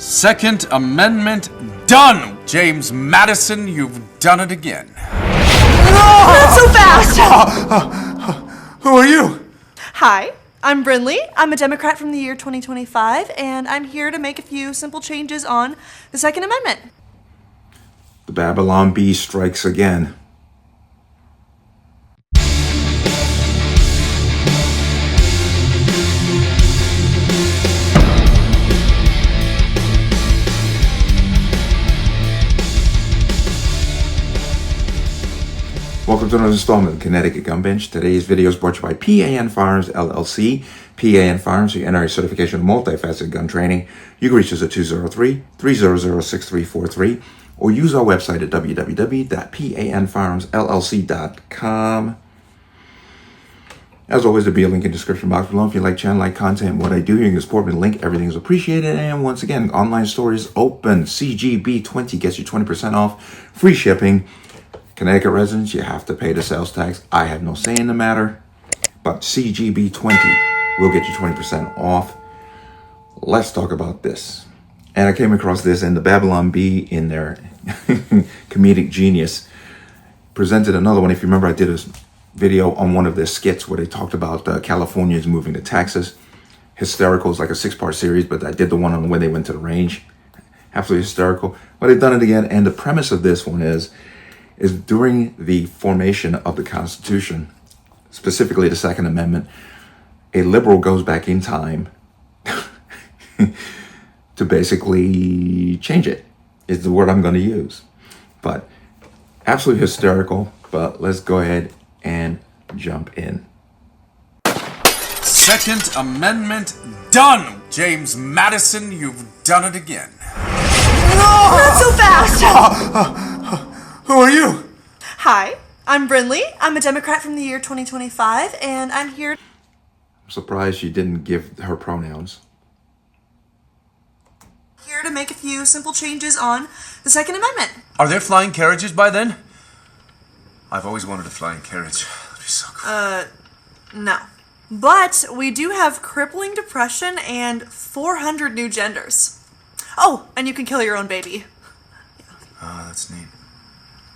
Second Amendment done! James Madison, you've done it again. Not so fast! Who are you? Hi, I'm Brinley. I'm a Democrat from the year 2025, and I'm here to make a few simple changes on the Second Amendment. The Babylon Bee strikes again. Welcome to another installment of Connecticut Gun Bench. Today's video is brought to you by P.A.N. Firearms, LLC. P.A.N. Firearms, your NRA certification of multifaceted gun training. You can reach us at 203-300-6343 or use our website at www.panfirearmsllc.com. As always, there'll be a link in the description box below. If you like channel, like content, what I do here, you can support me. Link, everything is appreciated. And once again, online store is open. CGB20 gets you 20% off, free shipping. Connecticut residents, you have to pay the sales tax. I have no say in the matter, but CGB20 will get you 20% off. Let's talk about this. And I came across this, and the Babylon Bee, in their comedic genius, presented another one. If you remember, I did a video on one of their skits where they talked about Californians moving to Texas. Hysterical. It's like a 6-part series, but I did the one on when they went to the range. Absolutely hysterical. But they've done it again, and the premise of this one is during the formation of the Constitution, specifically the Second Amendment, a liberal goes back in time to basically change it, is the word I'm going to use. But absolutely hysterical, but let's go ahead and jump in. Second Amendment done! James Madison, you've done it again. Not so fast! Who are you? Hi, I'm Brinley. I'm a Democrat from the year 2025, and I'm here I'm surprised she didn't give her pronouns. to make a few simple changes on the Second Amendment. Are there flying carriages by then? I've always wanted a flying carriage. That'd be so cool. No. But we do have crippling depression and 400 new genders. Oh, and you can kill your own baby. Oh, that's neat.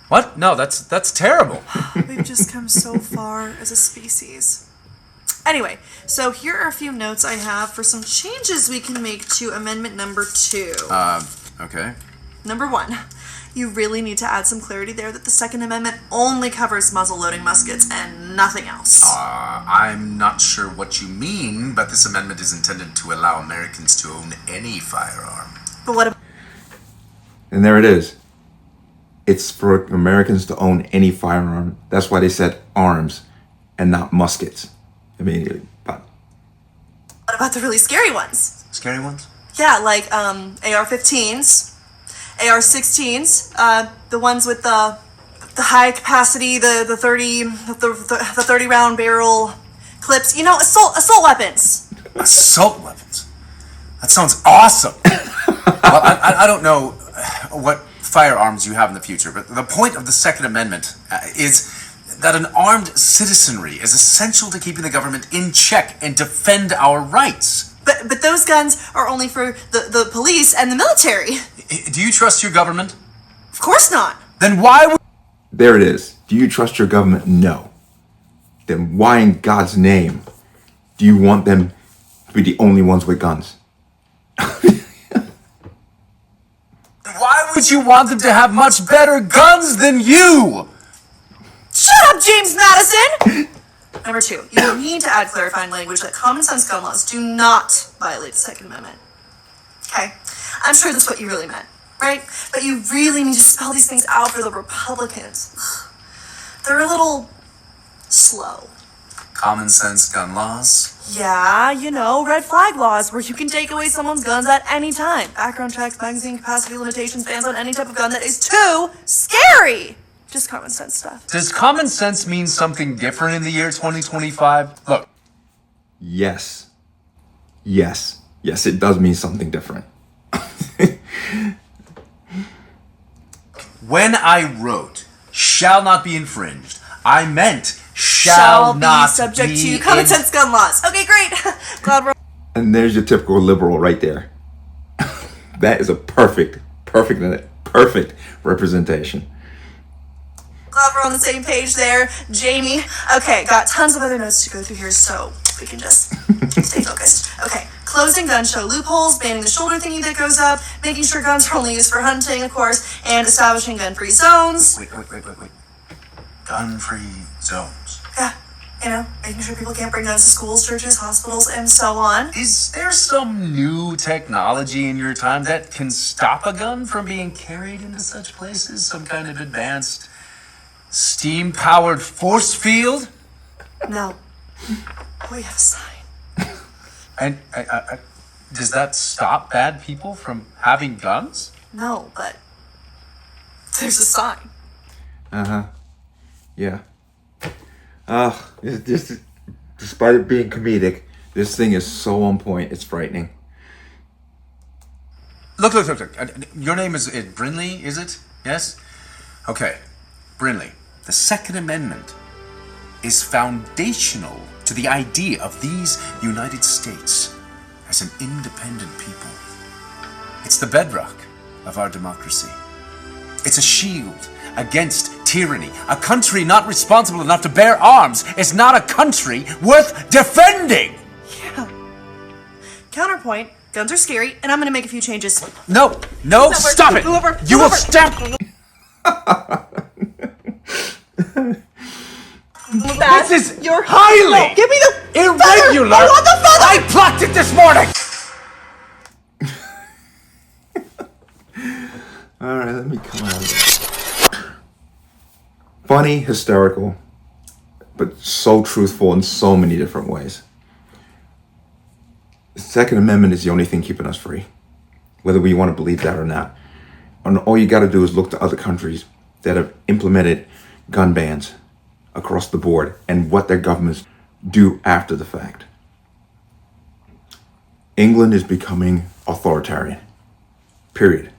What? No, that's terrible. We've just come so far as a species. Anyway, so here are a few notes I have for some changes we can make to Amendment number 2. Okay. Number 1, you really need to add some clarity there that the Second Amendment only covers muzzle-loading muskets and nothing else. I'm not sure what you mean, but this amendment is intended to allow Americans to own any firearm. But what about... And there it is. It's for Americans to own any firearm. That's why they said arms and not muskets. But What about the really scary ones? Scary ones? Yeah, like AR-15s, AR-16s, the ones with the high capacity, the 30 round barrel clips. You know, assault weapons. Assault weapons? That sounds awesome. Well, I don't know what firearms you have in the future, but the point of the Second Amendment is that an armed citizenry is essential to keeping the government in check and defend our rights. But those guns are only for the police and the military. Do you trust your government? Of course not. Then why would... there it is. Do you trust your government? No. Then why in God's name do you want them to be the only ones with guns? Why would you want them to have much better guns than you? Shut up, James Madison! Number 2, you need to add clarifying language that common sense gun laws do not violate the Second Amendment. Okay, I'm sure that's what you really meant, right? But you really need to spell these things out for the Republicans. They're a little slow. Common sense gun laws? Yeah, you know, red flag laws where you can take away someone's guns at any time. Background checks, magazine capacity limitations, bans on any type of gun that is too scary. Just common sense stuff. Does common sense mean something different in the year 2025? Look. Yes. Yes, it does mean something different. When I wrote, shall not be infringed, I meant shall not be subject be to common sense gun laws. Okay, great. Glad we're... And there's your typical liberal right there. That is a perfect representation. Glad we're on the same page there, Jamie. Okay, got tons of other notes to go through here, so we can just stay focused. Okay, closing gun show loopholes, banning the shoulder thingy that goes up, making sure guns are only used for hunting, of course, and establishing gun-free zones. Wait. Gun-free zones. Yeah, you know, making sure people can't bring guns to schools, churches, hospitals, and so on. Is there some new technology in your time that can stop a gun from being carried into such places? Some kind of advanced steam-powered force field? No. We have a sign. And does that stop bad people from having guns? No, but there's a sign. Yeah. Despite it being comedic, this thing is so on point, it's frightening. Look. Your name is Brinley, is it? Yes? Okay. Brinley, the Second Amendment is foundational to the idea of these United States as an independent people. It's the bedrock of our democracy. It's a shield against tyranny. A country not responsible enough to bear arms is not a country worth defending! Yeah. Counterpoint, guns are scary, and I'm gonna make a few changes. No, stop it! You will stamp... This is highly No, give me the irregular! I want the feather! I plucked it this morning! Alright, let me come out of this. Funny, hysterical, but so truthful in so many different ways. The Second Amendment is the only thing keeping us free, whether we want to believe that or not. And all you got to do is look to other countries that have implemented gun bans across the board and what their governments do after the fact. England is becoming authoritarian, period.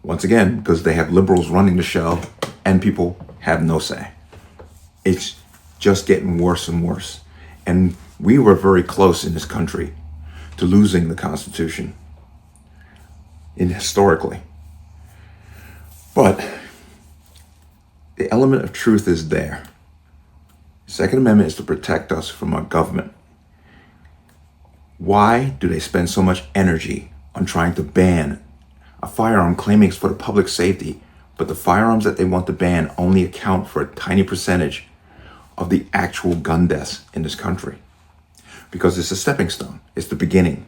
Once again, because they have liberals running the show and people have no say. It's just getting worse and worse. And we were very close in this country to losing the Constitution historically. But the element of truth is there. The Second Amendment is to protect us from our government. Why do they spend so much energy on trying to ban a firearm claiming it's for the public safety, but the firearms that they want to ban only account for a tiny percentage of the actual gun deaths in this country? Because it's a stepping stone. It's the beginning.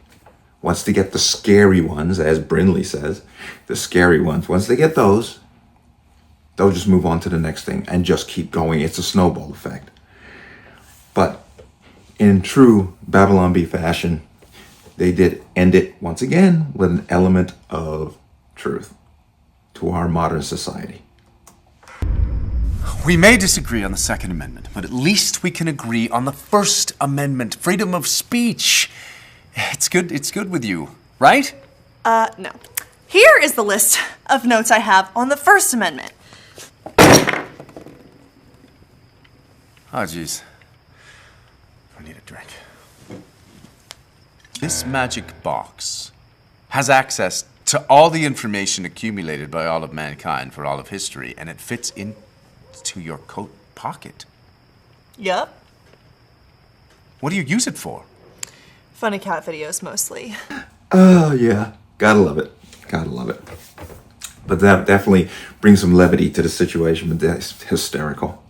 Once they get the scary ones, as Brinley says, the scary ones, once they get those, they'll just move on to the next thing and just keep going. It's a snowball effect. But in true Babylon Bee fashion, they did end it once again with an element of truth to our modern society. We may disagree on the Second Amendment, but at least we can agree on the First Amendment, freedom of speech. It's good with you, right? No. Here is the list of notes I have on the First Amendment. Oh, jeez. I need a drink. This magic box has access to all the information accumulated by all of mankind for all of history, and it fits into your coat pocket. Yup. What do you use it for? Funny cat videos, mostly. Oh, yeah. Gotta love it. Gotta love it. But that definitely brings some levity to the situation, but that's hysterical.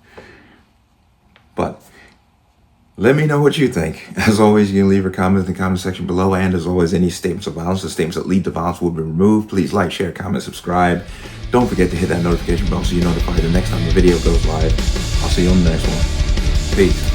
But let me know what you think. As always, you can leave your comments in the comment section below. And as always, any statements of violence, the statements that lead to violence will be removed. Please like, share, comment, subscribe. Don't forget to hit that notification bell so you're notified the next time the video goes live. I'll see you on the next one. Peace.